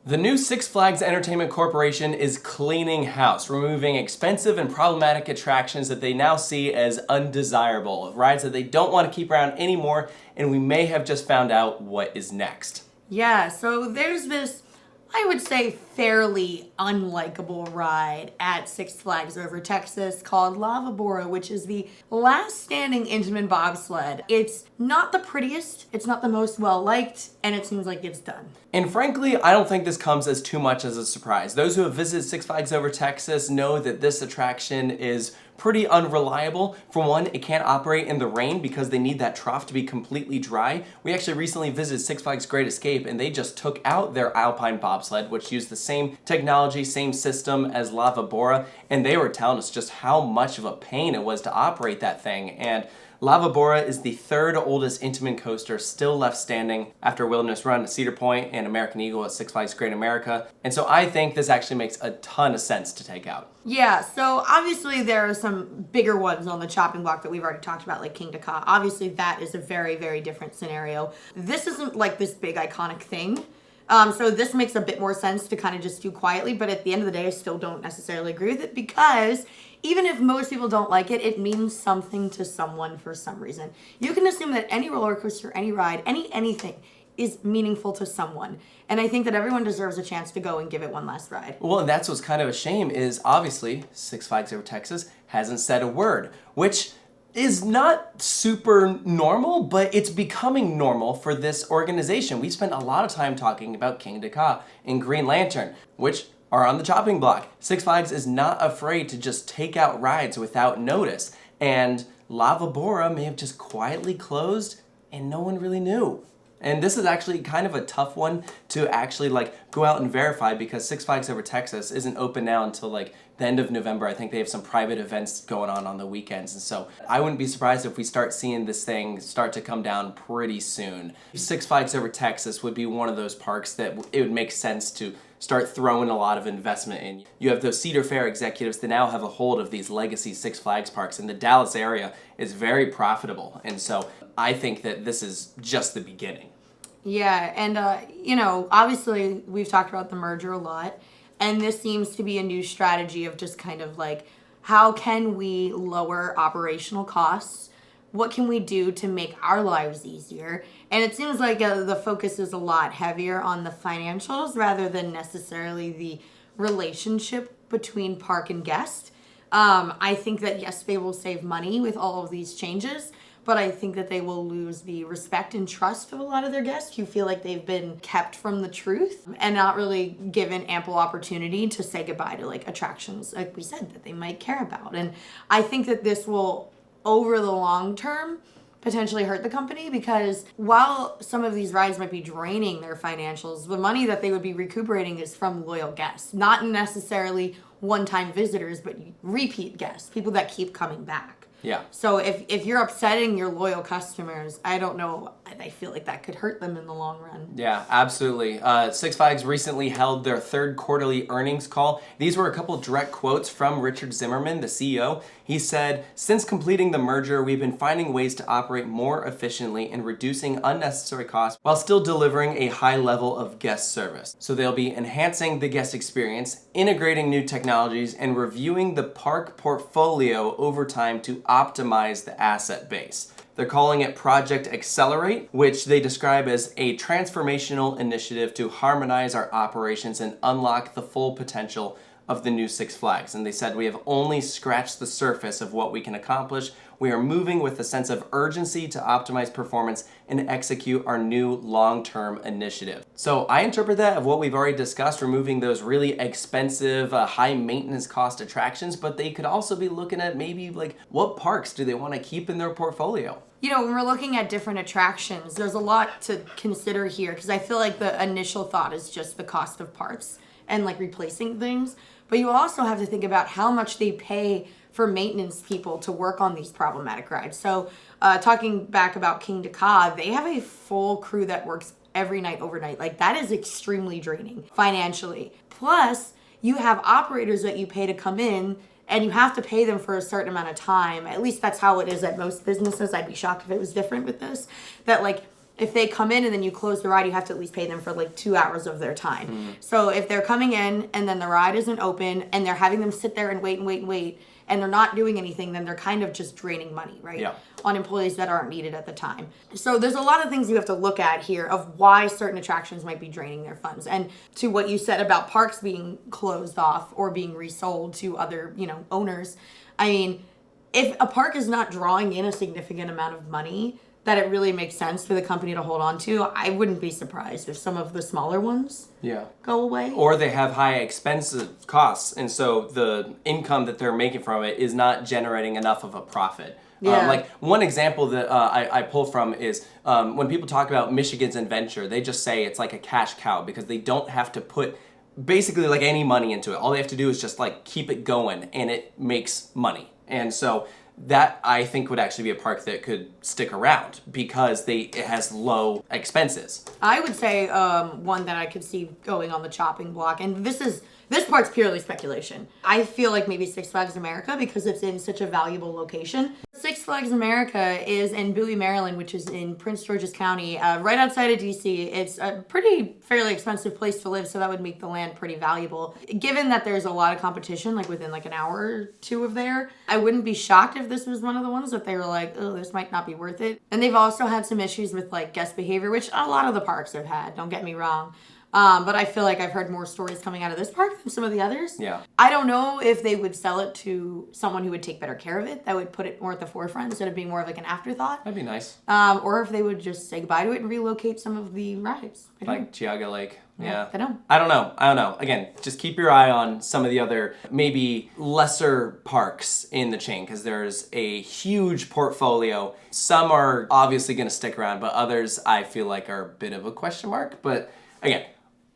The new Six Flags Entertainment Corporation is cleaning house, removing expensive and problematic attractions that they now see as undesirable, rides that they don't want to keep around anymore, and we may have just found out what is next. Yeah, so there's this, I would say, fairly unlikable ride at Six Flags over Texas called Bora, which is the last standing Intamin bobsled. It's not the prettiest, it's not the most well-liked, and it seems like it's done. And frankly, I don't think this comes as too much as a surprise. Those who have visited Six Flags over Texas know that this attraction is pretty unreliable. For one, it can't operate in the rain because they need that trough to be completely dry. We actually recently visited Six Flags Great Escape and they just took out their Alpine bobsled, which used the same technology, same system as Bora, and they were telling us just how much of a pain it was to operate that thing. And Bora is the third oldest Intamin coaster still left standing after Wilderness Run at Cedar Point and American Eagle at Six Flags Great America. And so I think this actually makes a ton of sense to take out. Yeah, so obviously there are some bigger ones on the chopping block that we've already talked about, like King Ka. Obviously that is a very, very different scenario. This isn't like this big iconic thing. So this makes a bit more sense to kind of just do quietly, but at the end of the day, I still don't necessarily agree with it because even if most people don't like it, it means something to someone for some reason. You can assume that any roller coaster, any ride, anything is meaningful to someone. And I think that everyone deserves a chance to go and give it one last ride. Well, and that's what's kind of a shame is obviously Six Flags over Texas hasn't said a word, which is not super normal, but it's becoming normal for this organization. We spent a lot of time talking about King Ka and Green Lantern, which are on the chopping block. Six Flags is not afraid to just take out rides without notice, and Bora may have just quietly closed and no one really knew. And this is actually kind of a tough one to actually go out and verify because Six Flags over Texas isn't open now until the end of November. I think they have some private events going on the weekends. And so I wouldn't be surprised if we start seeing this thing start to come down pretty soon. Six Flags over Texas would be one of those parks that it would make sense to start throwing a lot of investment in. You have those Cedar Fair executives that now have a hold of these legacy Six Flags parks, and the Dallas area is very profitable. And so I think that this is just the beginning. Yeah, and obviously we've talked about the merger a lot, and this seems to be a new strategy of just kind of how can we lower operational costs? What can we do to make our lives easier? And it seems like the focus is a lot heavier on the financials rather than necessarily the relationship between park and guest. I think that, yes, they will save money with all of these changes, but I think that they will lose the respect and trust of a lot of their guests who feel like they've been kept from the truth and not really given ample opportunity to say goodbye to attractions, like we said, that they might care about. And I think that this will, over the long term, potentially hurt the company because while some of these rides might be draining their financials, the money that they would be recuperating is from loyal guests, not necessarily one-time visitors, but repeat guests, people that keep coming back. Yeah. So if you're upsetting your loyal customers, I don't know, I feel like that could hurt them in the long run. Yeah, absolutely. Six Flags recently held their third quarterly earnings call. These were a couple direct quotes from Richard Zimmerman, the CEO. He said, "Since completing the merger, we've been finding ways to operate more efficiently and reducing unnecessary costs while still delivering a high level of guest service. So they'll be enhancing the guest experience, integrating new technologies, and reviewing the park portfolio over time to optimize the asset base." They're calling it Project Accelerate, which they describe as a transformational initiative to harmonize our operations and unlock the full potential of the new Six Flags. And they said, "We have only scratched the surface of what we can accomplish. We are moving with a sense of urgency to optimize performance and execute our new long-term initiative." So I interpret that of what we've already discussed, removing those really expensive, high maintenance cost attractions, but they could also be looking at maybe what parks do they want to keep in their portfolio? When we're looking at different attractions, there's a lot to consider here because I feel like the initial thought is just the cost of parts and replacing things. But you also have to think about how much they pay for maintenance people to work on these problematic rides. So talking back about King Ka, they have a full crew that works every night overnight. That is extremely draining financially. Plus, you have operators that you pay to come in and you have to pay them for a certain amount of time. At least that's how it is at most businesses. I'd be shocked if it was different with this. That if they come in and then you close the ride, you have to at least pay them for like 2 hours of their time. So if they're coming in and then the ride isn't open and they're having them sit there and wait and wait and wait and they're not doing anything, then they're kind of just draining money, right? Yeah. On employees that aren't needed at the time. So there's a lot of things you have to look at here of why certain attractions might be draining their funds. And to what you said about parks being closed off or being resold to other, owners, I mean, if a park is not drawing in a significant amount of money that it really makes sense for the company to hold on to, I wouldn't be surprised if some of the smaller ones go away. Or they have high expensive costs, and so the income that they're making from it is not generating enough of a profit. Like one example that I pull from is when people talk about Michigan's Adventure, they just say it's like a cash cow because they don't have to put basically like any money into it. All they have to do is just like keep it going and it makes money. And so that I think would actually be a park that could stick around because it has low expenses. I would say one that I could see going on the chopping block, and this part's purely speculation. I feel like maybe Six Flags America because it's in such a valuable location. Six Flags America is in Bowie, Maryland, which is in Prince George's County, right outside of DC. It's a fairly expensive place to live, so that would make the land pretty valuable. Given that there's a lot of competition, like within like an hour or two of there, I wouldn't be shocked if this was one of the ones that they were like, oh, this might not be worth it. And they've also had some issues with like guest behavior, which a lot of the parks have had, don't get me wrong. But I feel like I've heard more stories coming out of this park than some of the others. Yeah. I don't know if they would sell it to someone who would take better care of it, that would put it more at the forefront instead of being more of like an afterthought. That'd be nice. Or if they would just say goodbye to it and relocate some of the rides. Like Geauga Lake. Yeah. I don't know. Again, just keep your eye on some of the other maybe lesser parks in the chain because there's a huge portfolio. Some are obviously going to stick around, but others I feel like are a bit of a question mark. But again,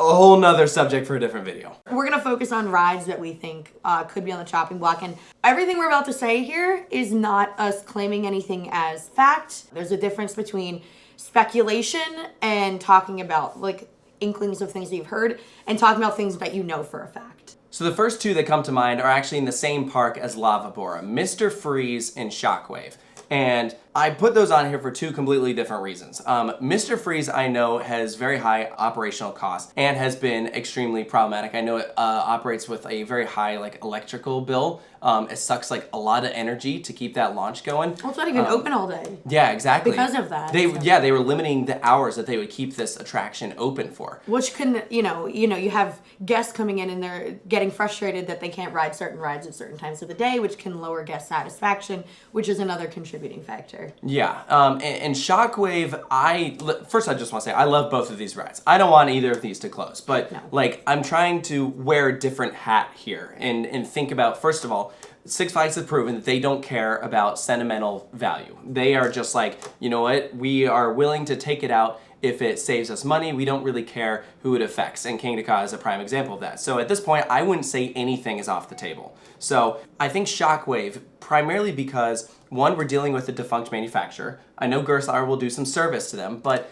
a whole nother subject for a different video. We're going to focus on rides that we think could be on the chopping block. And everything we're about to say here is not us claiming anything as fact. There's a difference between speculation and talking about like inklings of things that you've heard and talking about things that you know for a fact. So the first two that come to mind are actually in the same park as Lava Bora, Mr. Freeze and Shockwave. And I put those on here for two completely different reasons. Mr. Freeze, I know, has very high operational costs and has been extremely problematic. I know it operates with a very high like electrical bill. It sucks like a lot of energy to keep that launch going. Well, it's not even open all day. Yeah, exactly. Because of that. They were limiting the hours that they would keep this attraction open for. Which can, you have guests coming in and they're getting frustrated that they can't ride certain rides at certain times of the day, which can lower guest satisfaction, which is another contributing factor. Yeah, and Shockwave, first I just want to say, I love both of these rides. I don't want either of these to close, but like I'm trying to wear a different hat here and think about, first of all, Six Flags has proven that they don't care about sentimental value. They are just like, you know what, we are willing to take it out if it saves us money. We don't really care who it affects, and King Dakar is a prime example of that. So at this point, I wouldn't say anything is off the table. So I think Shockwave, primarily because, one, we're dealing with a defunct manufacturer. I know Gerstlauer will do some service to them, but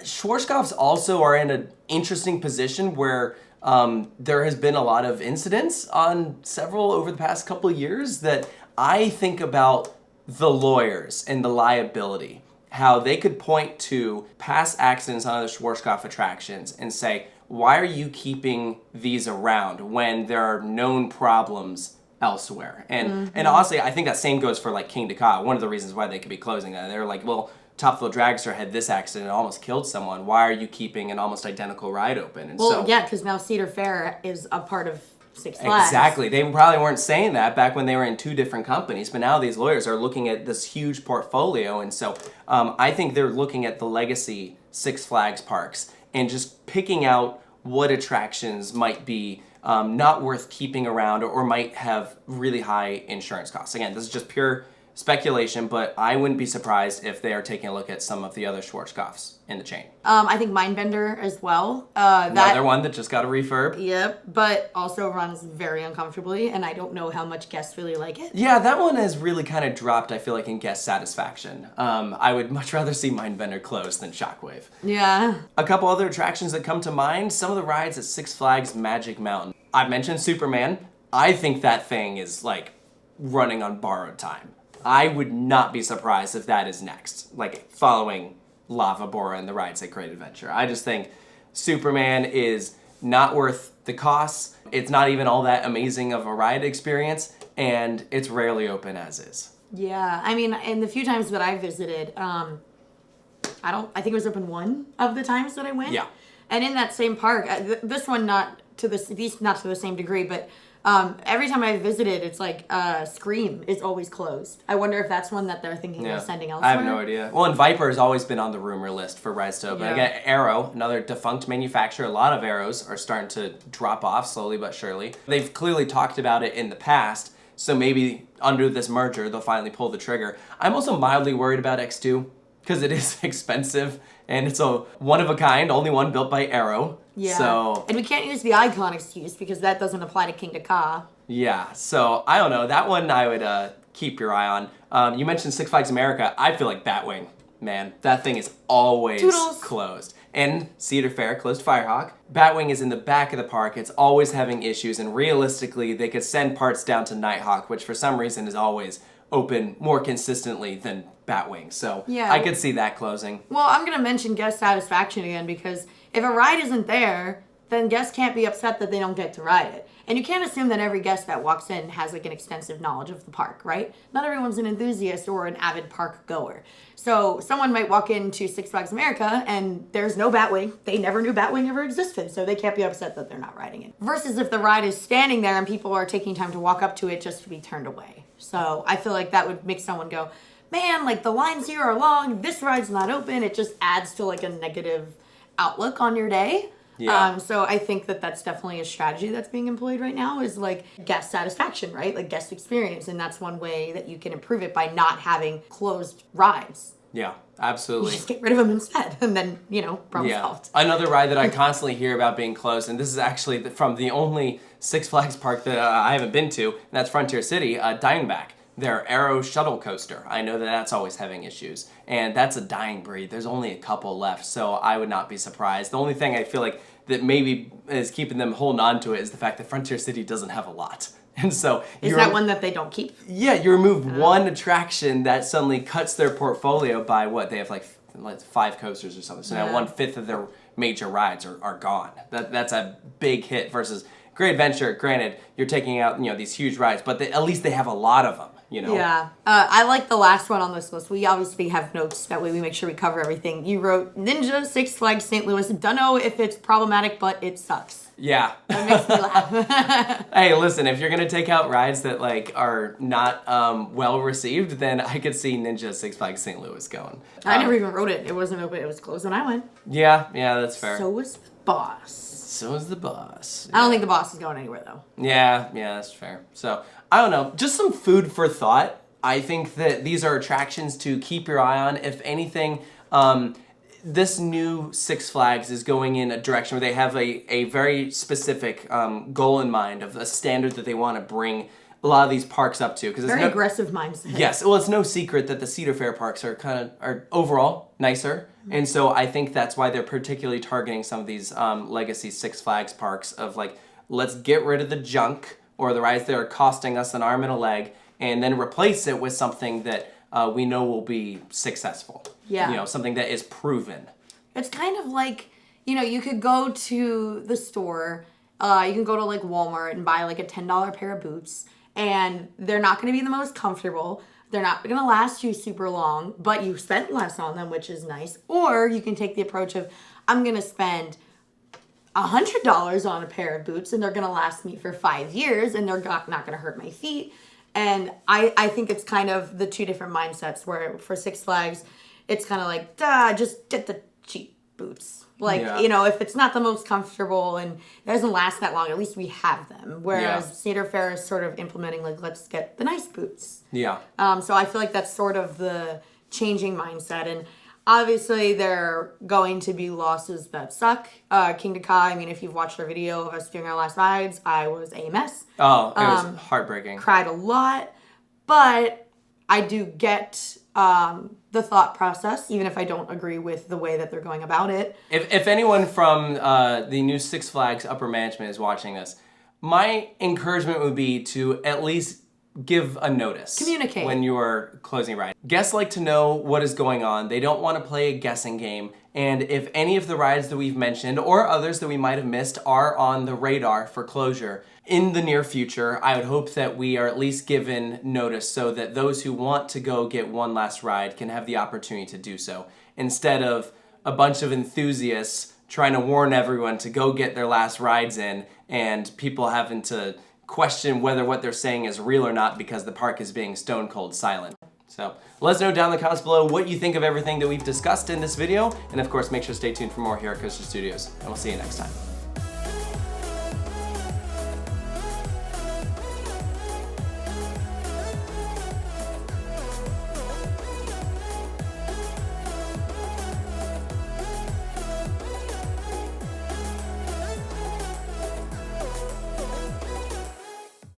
Schwarzkopf's also are in an interesting position where there has been a lot of incidents on several over the past couple of years that I think about the lawyers and the liability, how they could point to past accidents on other Schwarzkopf attractions and say, why are you keeping these around when there are known problems elsewhere? And honestly, I think that same goes for like King Dakar. One of the reasons why they could be closing that, they're like, well, Top Thrill Dragster had this accident and almost killed someone. Why are you keeping an almost identical ride open? And yeah, because now Cedar Fair is a part of Six Flags. Exactly. They probably weren't saying that back when they were in two different companies, but now these lawyers are looking at this huge portfolio, and so I think they're looking at the legacy Six Flags parks and just picking out what attractions might be not worth keeping around or might have really high insurance costs. Again, this is just pure speculation, but I wouldn't be surprised if they are taking a look at some of the other Schwarzkopfs in the chain. I think Mindbender as well. Another one that just got a refurb. Yep, but also runs very uncomfortably, and I don't know how much guests really like it. Yeah, that one has really kind of dropped, I feel like, in guest satisfaction. I would much rather see Mindbender closed than Shockwave. Yeah. A couple other attractions that come to mind, some of the rides at Six Flags Magic Mountain. I've mentioned Superman. I think that thing is like running on borrowed time. I would not be surprised if that is next, like following Lava Bora and the rides at Great Adventure. I just think Superman is not worth the costs. It's not even all that amazing of a ride experience, and it's rarely open as is. Yeah, I mean, in the few times that I visited, I think it was open one of the times that I went. Yeah. And in that same park, this one not to the same degree, but every time I visited, it's like Scream is always closed. I wonder if that's one that they're thinking of sending elsewhere. I have no idea. Well, and Viper has always been on the rumor list for rides to open. Yeah. Again, Arrow, another defunct manufacturer. A lot of Arrows are starting to drop off slowly but surely. They've clearly talked about it in the past, so maybe under this merger, they'll finally pull the trigger. I'm also mildly worried about X2 because it is expensive and it's a one-of-a-kind, only one built by Arrow. Yeah. So, and we can't use the icon excuse because that doesn't apply to King Ka. yeah, so I don't know. That one I would keep your eye on. You mentioned Six Flags America. I feel like Batwing, man. That thing is always Toodles. closed. And Cedar Fair closed Firehawk. Batwing is in the back of the park. It's always having issues, and realistically, they could send parts down to Nighthawk, which for some reason is always open more consistently than Batwing. So Yeah. I could see that closing. Well, I'm going to mention guest satisfaction again because if a ride isn't there, then guests can't be upset that they don't get to ride it. And you can't assume that every guest that walks in has like an extensive knowledge of the park, right? Not everyone's an enthusiast or an avid park goer. So someone might walk into Six Flags America and there's no Batwing. They never knew Batwing ever existed, so they can't be upset that they're not riding it. Versus if the ride is standing there and people are taking time to walk up to it just to be turned away. So I feel like that would make someone go, man, like the lines here are long, this ride's not open. It just adds to like a negative outlook on your day. Yeah. So I think that that's definitely a strategy that's being employed right now is like guest satisfaction, right? Like guest experience. And that's one way that you can improve it by not having closed rides. Yeah, absolutely. Just get rid of them instead. And then, problem solved. Another ride that I constantly hear about being closed, and this is actually from the only Six Flags park that I haven't been to, and that's Frontier City, Diamondback. Their Arrow shuttle coaster. I know that that's always having issues. And that's a dying breed. There's only a couple left, so I would not be surprised. The only thing I feel like that maybe is keeping them holding on to it is the fact that Frontier City doesn't have a lot. And so is that one that they don't keep? Yeah, you remove one attraction that suddenly cuts their portfolio by what? They have like 5 coasters or something. So now 1/5 of their major rides are gone. That's a big hit versus Great Adventure. Granted, you're taking out these huge rides, but at least they have a lot of them. Yeah. I like the last one on this list. We obviously have notes. That way we make sure we cover everything. You wrote Ninja Six Flags St. Louis. Don't know if it's problematic, but it sucks. Yeah. That makes me laugh. Hey, listen, if you're going to take out rides that are not well received, then I could see Ninja Six Flags St. Louis going. I never even wrote it. It wasn't open. It was closed when I went. Yeah, that's fair. So was the boss. So is the boss. I don't think the boss is going anywhere, though. Yeah, that's fair. So, I don't know. Just some food for thought. I think that these are attractions to keep your eye on. If anything, this new Six Flags is going in a direction where they have a very specific goal in mind of a standard that they want to bring a lot of these parks up to. Very aggressive mindset. Yes. Well, it's no secret that the Cedar Fair parks are overall nicer. Mm-hmm. And so I think that's why they're particularly targeting some of these legacy Six Flags parks of let's get rid of the junk or the rides that are costing us an arm and a leg and then replace it with something that we know will be successful. Yeah. Something that is proven. It's kind of like, you could go to the store, you can go to Walmart and buy a $10 pair of boots, and they're not going to be the most comfortable. They're not going to last you super long, but you spent less on them, which is nice. Or you can take the approach of, I'm going to spend $100 on a pair of boots, and they're going to last me for 5 years, and they're not going to hurt my feet. And I think it's kind of the two different mindsets where for Six Flags, it's kind of just get the cheap boots. If it's not the most comfortable and it doesn't last that long, at least we have them. Whereas Cedar Fair is sort of implementing let's get the nice boots. Yeah. So I feel like that's sort of the changing mindset. And obviously there are going to be losses that suck. King Ka, if you've watched our video of us doing our last rides, I was a mess. Oh, it was heartbreaking. Cried a lot. But I do get the thought process, even if I don't agree with the way that they're going about it. If anyone from the new Six Flags upper management is watching this, my encouragement would be to at least give a notice. Communicate. When you're closing a ride. Guests like to know what is going on. They don't want to play a guessing game. And if any of the rides that we've mentioned or others that we might have missed are on the radar for closure in the near future, I would hope that we are at least given notice so that those who want to go get one last ride can have the opportunity to do so, instead of a bunch of enthusiasts trying to warn everyone to go get their last rides in and people having to question whether what they're saying is real or not because the park is being stone cold silent. So let us know down in the comments below what you think of everything that we've discussed in this video, and of course make sure to stay tuned for more here at Coaster Studios, and we'll see you next time.